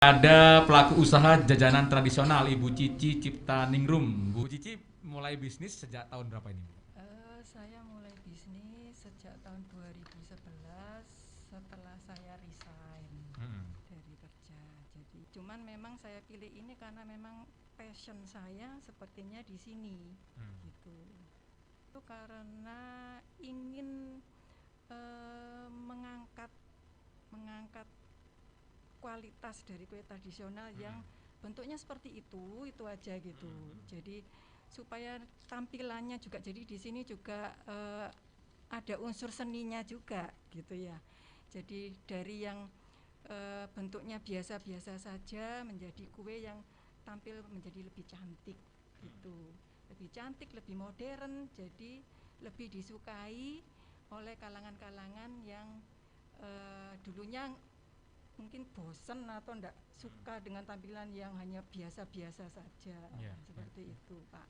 Ada pelaku usaha jajanan tradisional Ibu Cici Cipta Ningrum. Bu Cici mulai bisnis sejak tahun berapa ini, Bu? Saya mulai bisnis sejak tahun 2011 setelah saya resign dari kerja. Jadi cuman memang saya pilih ini karena memang passion saya sepertinya di sini, gitu. Itu karena ingin mengangkat kualitas dari kue tradisional yang bentuknya seperti itu aja gitu. Jadi supaya tampilannya juga, jadi di sini juga ada unsur seninya juga gitu ya. Jadi dari yang bentuknya biasa-biasa saja menjadi kue yang tampil menjadi lebih cantik gitu. Lebih cantik, lebih modern, jadi lebih disukai oleh kalangan-kalangan yang dulunya mungkin bosan atau enggak suka dengan tampilan yang hanya biasa-biasa saja, seperti itu, Pak.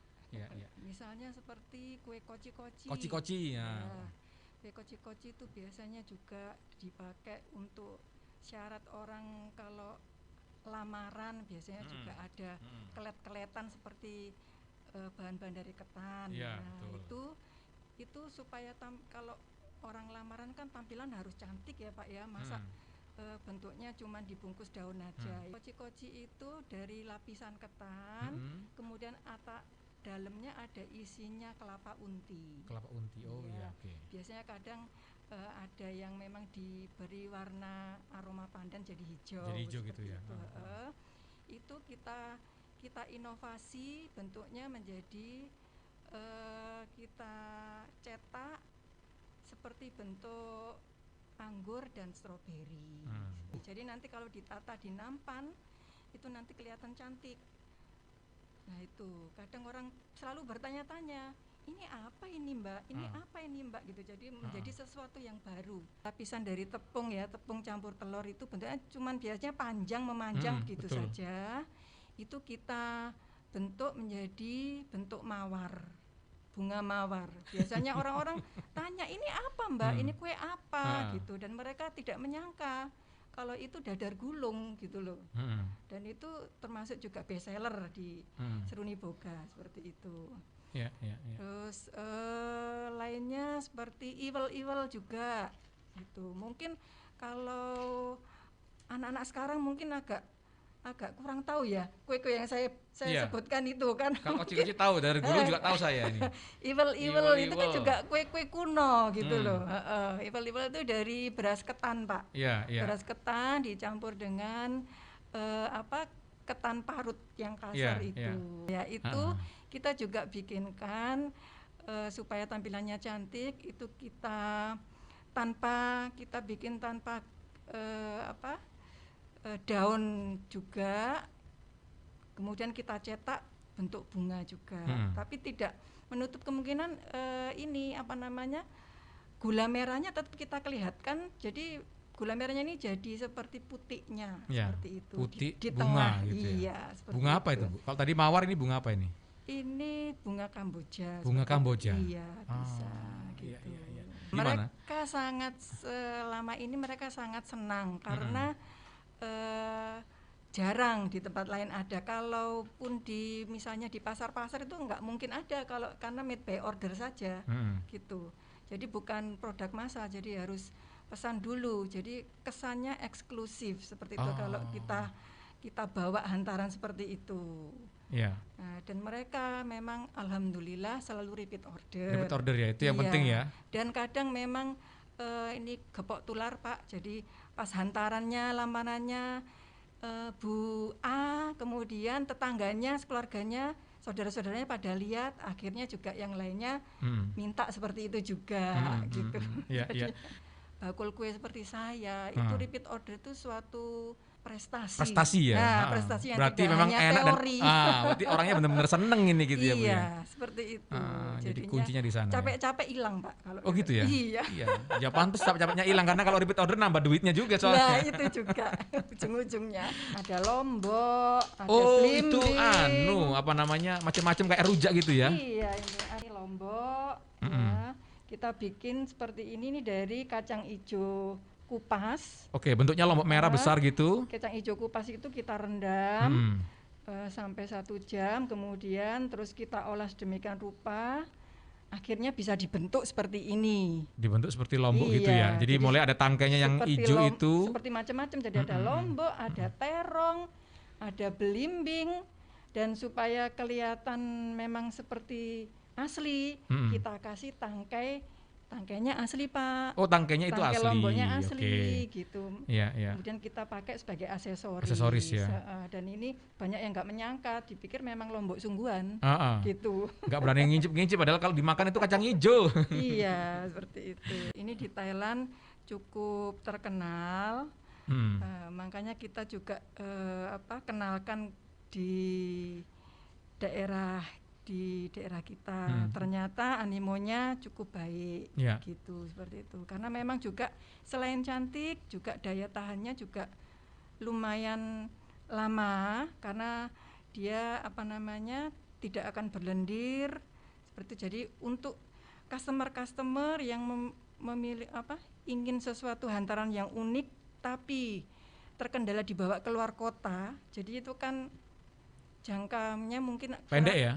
Misalnya seperti kue koci-koci. Koci-koci ya. Kue koci-koci itu biasanya juga dipakai untuk syarat orang kalau lamaran, biasanya juga ada kelet-keletan seperti bahan-bahan dari ketan. Itu supaya kalau orang lamaran kan tampilan harus cantik ya, Pak ya. Masa bentuknya cuma dibungkus daun aja. Koci-koci itu dari lapisan ketan, kemudian dalamnya ada isinya kelapa unti. Kelapa unti, oke. Biasanya kadang ada yang memang diberi warna aroma pandan jadi hijau. Jadi hijau gitu ya. Itu kita inovasi bentuknya menjadi kita cetak seperti bentuk anggur dan stroberi. Jadi nanti kalau ditata di nampan itu nanti kelihatan cantik. Nah itu kadang orang selalu bertanya-tanya, ini apa ini Mbak? Ini apa ini Mbak? Gitu. Jadi menjadi sesuatu yang baru. Lapisan dari tepung ya, tepung campur telur itu bentuknya cuman biasanya panjang memanjang begitu saja. Itu kita bentuk menjadi bentuk mawar. Bunga mawar. Biasanya orang-orang tanya, ini apa Mbak? Ini kue apa? Gitu. Dan mereka tidak menyangka kalau itu dadar gulung gitu loh. Dan itu termasuk juga best seller di Seruni Boga seperti itu. Terus lainnya seperti iwel-iwel juga gitu. Mungkin kalau anak-anak sekarang mungkin agak kurang tahu ya kue-kue yang saya sebutkan itu kan. Kalau koci-koci tahu, dari dulu juga tahu saya ini. Iwel-iwel itu kan juga kue-kue kuno gitu loh. Iwel-iwel itu dari beras ketan, Pak. Beras ketan dicampur dengan ketan parut yang kasar itu. Ya itu kita juga bikinkan supaya tampilannya cantik. Itu kita bikin tanpa daun juga, kemudian kita cetak bentuk bunga juga, tapi tidak menutup kemungkinan gula merahnya tetap kita kelihatan. Jadi gula merahnya ini jadi seperti putihnya, seperti itu. Putih di bunga tengah, gitu ya. Iya, bunga apa itu, Bu? Kalau tadi mawar, ini bunga apa ini? Ini bunga Kamboja. Bunga Kamboja. Iya, bisa gitu. Iya. Mereka selama ini mereka sangat senang karena jarang di tempat lain ada. Kalaupun misalnya di pasar-pasar itu nggak mungkin ada karena made by order saja gitu. Jadi bukan produk massal, jadi harus pesan dulu. Jadi kesannya eksklusif seperti itu kalau kita bawa hantaran seperti itu. Nah, dan mereka memang alhamdulillah selalu repeat order. Repeat order ya, itu yang penting ya. Dan kadang memang ini gepok tular, Pak. Jadi pas hantarannya, lamanannya Bu A, kemudian tetangganya, keluarganya, saudara-saudaranya pada lihat, akhirnya juga yang lainnya minta seperti itu juga gitu. Jadi bakul kue seperti saya itu repeat order itu suatu prestasi ya. Nah, prestasi yang berarti tidak memang hanya enak teori. Berarti orangnya benar-benar seneng ini gitu ya, Bu ya. Iya, seperti itu. Jadi kuncinya di sana. Capek-capek hilang, Pak, kalau gitu ya. Iya. Ya pantes capek-capeknya hilang, karena kalau repeat order nambah duitnya juga soalnya. Nah, itu juga ujung-ujungnya ada lombok, ada Itu blimbing. macam-macam kayak rujak gitu ya. Iya, ini lombok. Ya. Kita bikin seperti ini nih dari kacang hijau kupas. Oke, bentuknya lombok merah besar gitu. Kacang hijau kupas itu kita rendam sampai 1 jam, kemudian terus kita olah sedemikian rupa, akhirnya bisa dibentuk seperti ini. Dibentuk seperti lombok gitu Iya, ya. Jadi mulai ada tangkainya yang seperti hijau itu. seperti macam-macam. Jadi ada lombok, ada terong, ada belimbing, dan supaya kelihatan memang seperti asli, kita kasih tangkainya asli, Pak. Oh, tangkainya itu Tangkai asli. lomboknya asli, Oke. gitu. Iya, iya. Kemudian kita pakai sebagai aksesoris. Aksesoris ya. Dan ini banyak yang nggak menyangka, dipikir memang lombok sungguhan, gitu. Nggak berani ngincip-ngincip, padahal kalau dimakan itu kacang hijau. Iya, seperti itu. Ini di Thailand cukup terkenal, makanya kita juga kenalkan di daerah kita. Ternyata animonya cukup baik, gitu, seperti itu. Karena memang juga selain cantik, juga daya tahannya juga lumayan lama, karena dia tidak akan berlendir, seperti itu. Jadi untuk customer yang memilih ingin sesuatu hantaran yang unik tapi terkendala dibawa keluar kota, jadi itu kan jangkanya mungkin pendek ya,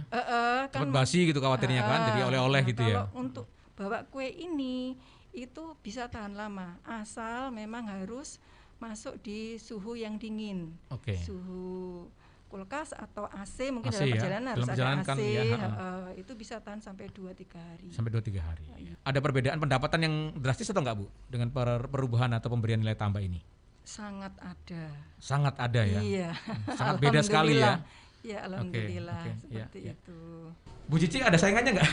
kan basi gitu khawatirnya kan, jadi oleh-oleh gitu ya. Kalau untuk bawa kue ini itu bisa tahan lama, asal memang harus masuk di suhu yang dingin, suhu kulkas atau AC mungkin AC, dalam perjalanan harus ada AC, kan, itu bisa tahan sampai 2-3 hari. Sampai 2-3 hari. Ada perbedaan pendapatan yang drastis atau enggak, Bu, dengan perubahan atau pemberian nilai tambah ini? Sangat ada. Sangat ada ya. Iya. Sangat beda sekali ya. Ya, alhamdulillah, seperti itu. Bu Cici ada saingannya nggak?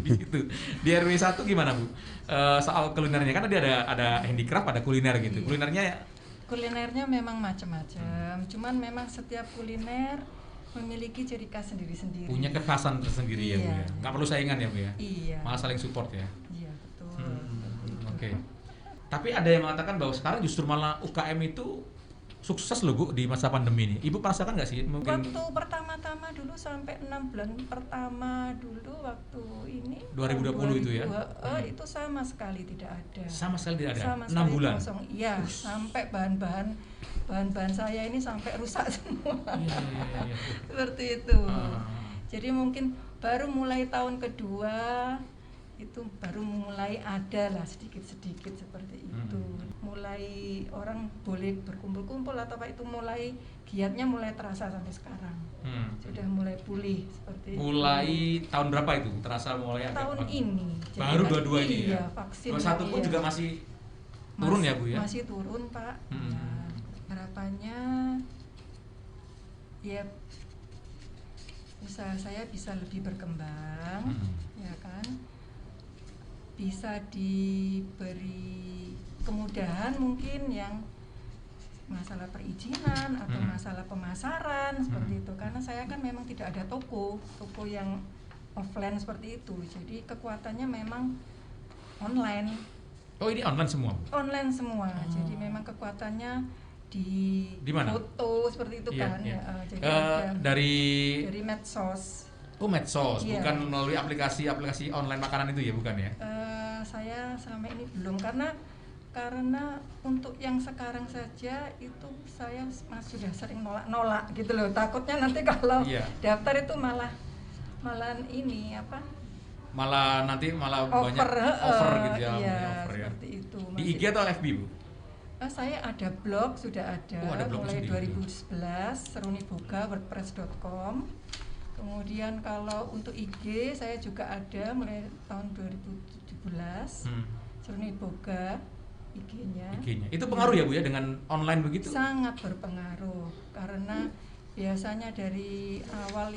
Gitu. Di RW 1 gimana, Bu? Soal kulinernya, kan tadi ada handicraft, ada kuliner gitu. Kulinernya memang macam-macam. Cuman memang setiap kuliner memiliki ciri khas sendiri-sendiri. Punya kekhasan tersendiri ya, Bu ya. Nggak perlu saingan ya, Bu ya. Iya. Malah saling support ya. Iya, betul. Oke. Tapi ada yang mengatakan bahwa sekarang justru malah UKM itu sukses loh, Bu, di masa pandemi ini. Ibu merasakan nggak sih? Mungkin waktu pertama-tama dulu sampai 6 bulan pertama dulu waktu ini 2020 itu ya? Itu sama sekali tidak ada. Sama sekali tidak ada? Sama 6 bulan? Kosong. Iya, sampai bahan-bahan saya ini sampai rusak semua. Iya. Seperti itu. Jadi mungkin baru mulai tahun kedua itu baru mulai ada lah sedikit-sedikit seperti itu. Mulai orang boleh berkumpul-kumpul atau apa itu mulai giatnya mulai terasa sampai sekarang. Sudah mulai pulih seperti mulai itu. Tahun berapa itu terasa mulai tahun ini. Baru dua-dua ini ya. Vaksin 21 pun juga masih turun ya, Bu ya? Masih turun, Pak. Nah, harapannya ya usaha saya bisa lebih berkembang, ya kan? Bisa diberi kemudahan mungkin yang masalah perizinan atau masalah pemasaran seperti itu, karena saya kan memang tidak ada toko yang offline seperti itu, jadi kekuatannya memang online. Oh, ini online semua? Online semua. Jadi memang kekuatannya di mana? Foto seperti itu kan. Iya. Jadi dari medsos. Oh, medsos, bukan melalui aplikasi online makanan itu ya, bukan ya? Saya selama ini belum, karena untuk yang sekarang saja itu saya sudah sering nolak gitu loh. Takutnya nanti kalau daftar itu malah ini apa? Malah banyak over gitu ya. Iya, seperti itu. Di IG atau FB, Bu? Saya ada blog, sudah ada, mulai 2011, seruniboga.wordpress.com. Kemudian kalau untuk IG saya juga ada mulai tahun 2017, Seruniboga IG-nya. Itu pengaruh ya, Bu ya, dengan online begitu? Sangat berpengaruh, karena biasanya dari awal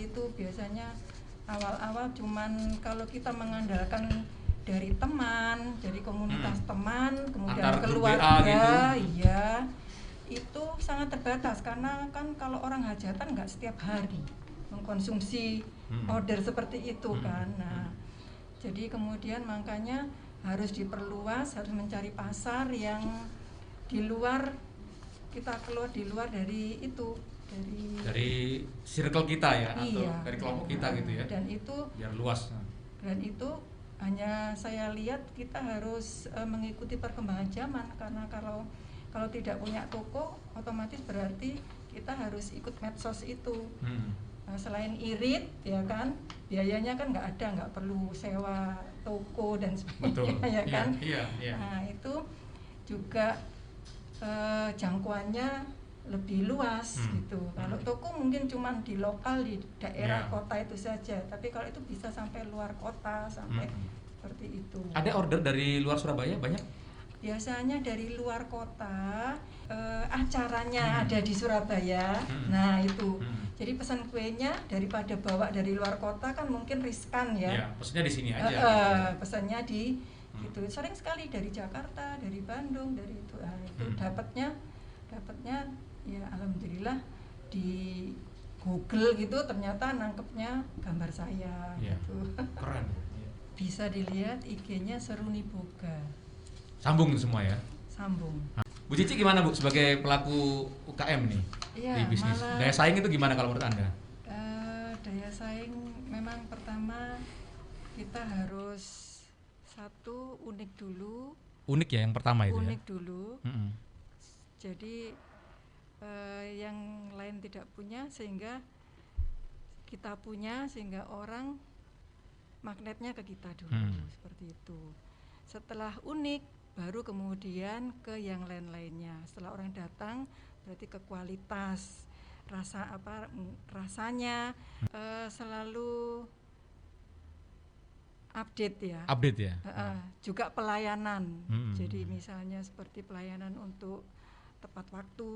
cuman kalau kita mengandalkan dari teman, dari komunitas teman, kemudian antar keluarga, gitu. Iya, itu sangat terbatas, karena kan kalau orang hajatan nggak setiap hari mengkonsumsi order seperti itu kan. Nah, jadi kemudian makanya harus diperluas, harus mencari pasar yang di luar, kita keluar di luar dari itu, dari circle kita ya, atau dari kelompok kita gitu ya. Dan itu biar luas. Dan itu hanya saya lihat kita harus mengikuti perkembangan zaman, karena kalau tidak punya toko otomatis berarti kita harus ikut medsos itu. Selain irit ya kan, biayanya kan nggak perlu sewa toko dan sebagainya. Betul. Ya kan. Iya. Nah itu juga jangkauannya lebih luas gitu. Kalau toko mungkin cuma di lokal di daerah kota itu saja, tapi kalau itu bisa sampai luar kota, sampai seperti itu. Ada order dari luar Surabaya banyak? Biasanya dari luar kota, acaranya ada di Surabaya. Nah itu, jadi pesan kuenya daripada bawa dari luar kota kan mungkin riskan ya. Iya, pesannya di sini aja. Pesannya di gitu. Sering sekali dari Jakarta, dari Bandung, dari itu. Nah, itu dapatnya ya alhamdulillah di Google gitu ternyata nangkepnya gambar saya gitu. Keren. Bisa dilihat IG-nya Seruni Boga. Sambung semua ya. Sambung. Bu Cici gimana Bu sebagai pelaku UKM nih di bisnis? Daya saing itu gimana kalau menurut Anda? Daya saing memang pertama kita harus satu unik dulu. Unik ya yang pertama itu. Unik ya? Dulu. Jadi yang lain tidak punya sehingga kita punya, sehingga orang magnetnya ke kita dulu seperti itu. Setelah unik baru kemudian ke yang lain-lainnya. Setelah orang datang berarti ke kualitas, rasanya selalu update ya. Juga pelayanan. Jadi misalnya seperti pelayanan untuk tepat waktu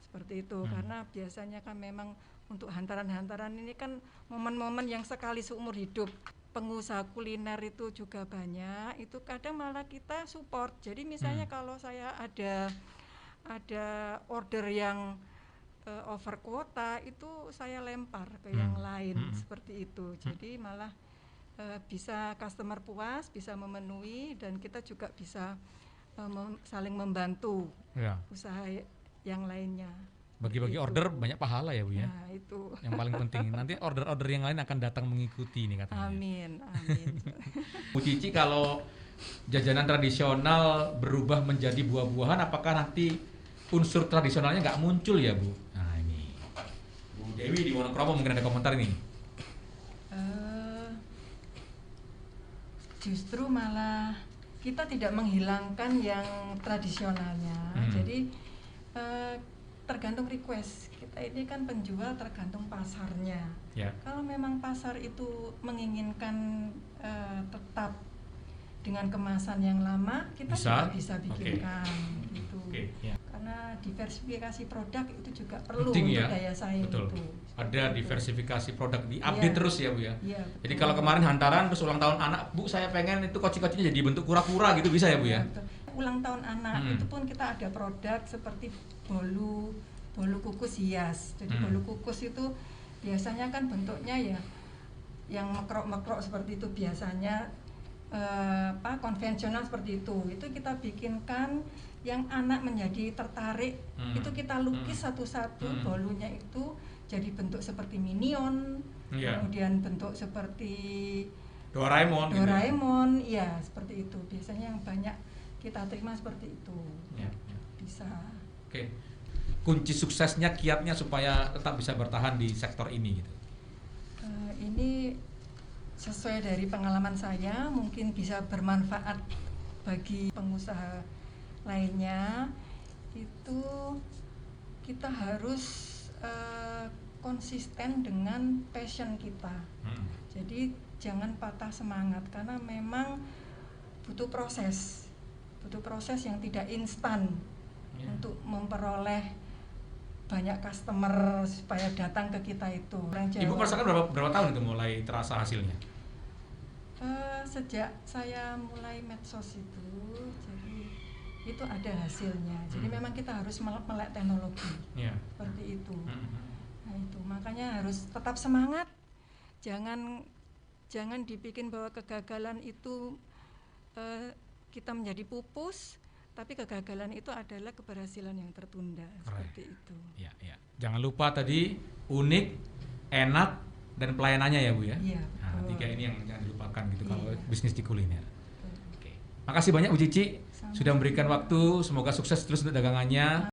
seperti itu, karena biasanya kan memang untuk hantaran-hantaran ini kan momen-momen yang sekali seumur hidup. Pengusaha kuliner itu juga banyak, itu kadang malah kita support. Jadi misalnya kalau saya ada order yang over kuota, itu saya lempar ke yang lain seperti itu. Jadi malah bisa customer puas, bisa memenuhi, dan kita juga bisa saling membantu usaha yang lainnya. Bagi-bagi order banyak pahala ya Bu ya. Nah, itu. Yang paling penting. Nanti order-order yang lain akan datang mengikuti nih katanya. Amin. Bu Cici, kalau jajanan tradisional berubah menjadi buah-buahan, apakah nanti unsur tradisionalnya nggak muncul ya Bu? Nah ini Bu Dewi di Wonokromo mungkin ada komentar ini. Justru malah kita tidak menghilangkan yang tradisionalnya. Jadi tergantung request. Kita ini kan penjual, tergantung pasarnya. Kalau memang pasar itu menginginkan tetap dengan kemasan yang lama, kita juga bisa bikinkan gitu. Karena diversifikasi produk itu juga perlu penting untuk ya? daya saing. Betul. Itu. Ada diversifikasi produk, diupdate terus ya Bu ya. Jadi kalau betul. kemarin hantaran terus ulang tahun anak, Bu saya pengen itu koci-kocinya jadi bentuk kura-kura gitu, bisa ya Bu ya? Betul. Ulang tahun anak itu pun kita ada produk seperti bolu kukus hias. Jadi bolu kukus itu biasanya kan bentuknya ya yang mekrok-mekrok seperti itu, biasanya konvensional seperti itu. Itu kita bikinkan yang anak menjadi tertarik. Itu kita lukis satu-satu bolunya itu jadi bentuk seperti Minion, kemudian bentuk seperti Doraemon gitu. Ya seperti itu. Biasanya yang banyak kita terima seperti itu. Bisa. Oke. Kunci suksesnya, kiatnya supaya tetap bisa bertahan di sektor ini gitu. Ini sesuai dari pengalaman saya, mungkin bisa bermanfaat bagi pengusaha lainnya. Itu kita harus konsisten dengan passion kita. Jadi jangan patah semangat, karena memang butuh proses yang tidak instan untuk memperoleh banyak customer supaya datang ke kita itu. Ibu merasakan berapa tahun itu mulai terasa hasilnya? Sejak saya mulai medsos itu, jadi itu ada hasilnya. Jadi memang kita harus melek teknologi, seperti itu. Nah itu makanya harus tetap semangat. Jangan dibikin bahwa kegagalan itu kita menjadi pupus, tapi kegagalan itu adalah keberhasilan yang tertunda. Seperti itu. Jangan lupa tadi unik, enak, dan pelayanannya ya Bu ya. Iya, Nah, betul. 3 ini yang jangan dilupakan gitu kalau Iya. bisnis di kuliner. Betul. Oke. Makasih banyak Bu Cici Sama-sama. sudah memberikan waktu, semoga sukses terus untuk dagangannya.